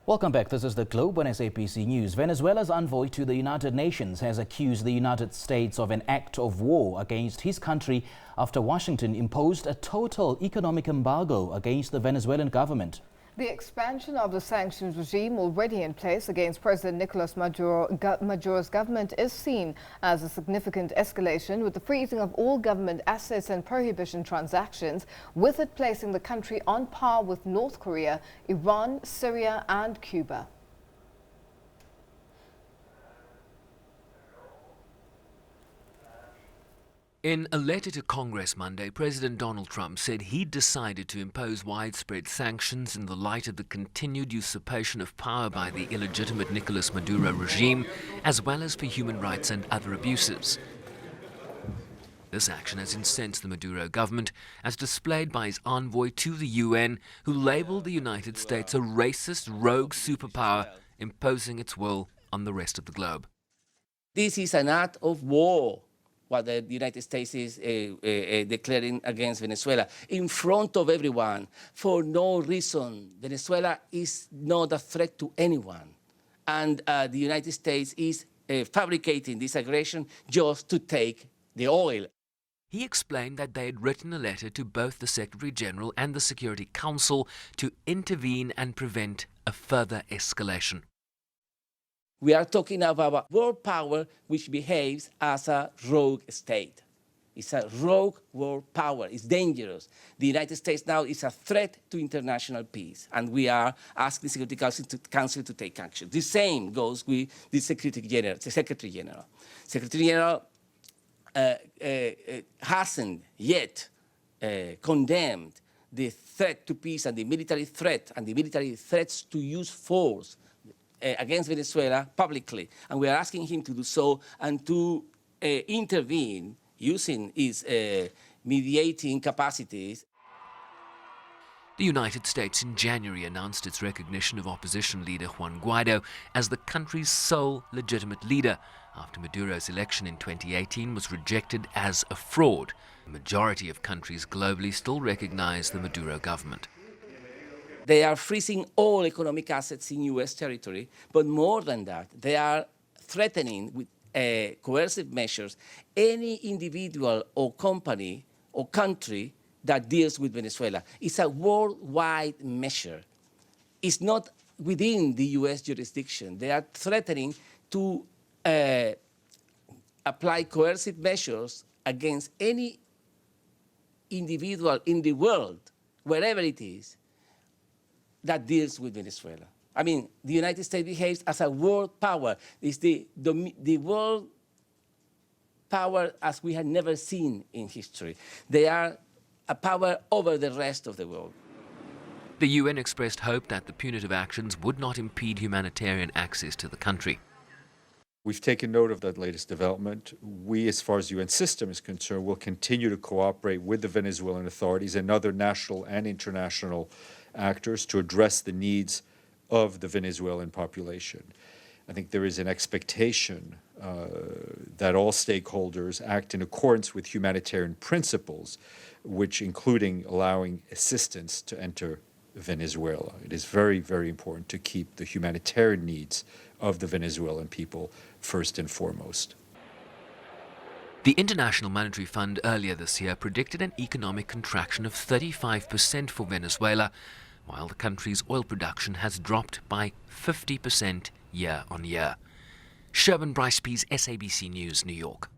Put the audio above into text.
Welcome back. This is The Globe on SABC News. Venezuela's envoy to the United Nations has accused the United States of an act of war against his country after Washington imposed a total economic embargo against the Venezuelan government. The expansion of the sanctions regime already in place against President Nicolas Maduro's government is seen as a significant escalation, with the freezing of all government assets and prohibition transactions, with it placing the country on par with North Korea, Iran, Syria and Cuba. In a letter to Congress Monday, President Donald Trump said he'd decided to impose widespread sanctions in the light of the continued usurpation of power by the illegitimate Nicolas Maduro regime, as well as for human rights and other abuses. This action has incensed the Maduro government, as displayed by his envoy to the UN, who labeled the United States a racist, rogue superpower, imposing its will on the rest of the globe. This is an act of war, what the United States is declaring against Venezuela, in front of everyone, for no reason. Venezuela is not a threat to anyone. And the United States is fabricating this aggression just to take the oil. He explained that they had written a letter to both the Secretary General and the Security Council to intervene and prevent a further escalation. We are talking about a world power which behaves as a rogue state. It's a rogue world power. It's dangerous. The United States now is a threat to international peace, and we are asking the Security Council to take action. The same goes with the Secretary General. Secretary General hasn't yet condemned the threat to peace and the military threat and the military threats to use force against Venezuela publicly, and we are asking him to do so and to intervene using his mediating capacities. The United States in January announced its recognition of opposition leader Juan Guaido as the country's sole legitimate leader, after Maduro's election in 2018 was rejected as a fraud. The majority of countries globally still recognize the Maduro government. They are freezing all economic assets in U.S. territory, but more than that, they are threatening with coercive measures any individual or company or country that deals with Venezuela. It's a worldwide measure. It's not within the U.S. jurisdiction. They are threatening to apply coercive measures against any individual in the world, wherever it is, that deals with Venezuela. I mean, the United States behaves as a world power. It's the world power as we had never seen in history. They are a power over the rest of the world. The UN expressed hope that the punitive actions would not impede humanitarian access to the country. We've taken note of that latest development. We, as far as the UN system is concerned, will continue to cooperate with the Venezuelan authorities and other national and international actors to address the needs of the Venezuelan population. I think there is an expectation that all stakeholders act in accordance with humanitarian principles, which including allowing assistance to enter Venezuela. It is very, very important to keep the humanitarian needs of the Venezuelan people first and foremost. The International Monetary Fund earlier this year predicted an economic contraction of 35% for Venezuela, while the country's oil production has dropped by 50% year on year. Sherwin Bruce-Pease, SABC News, New York.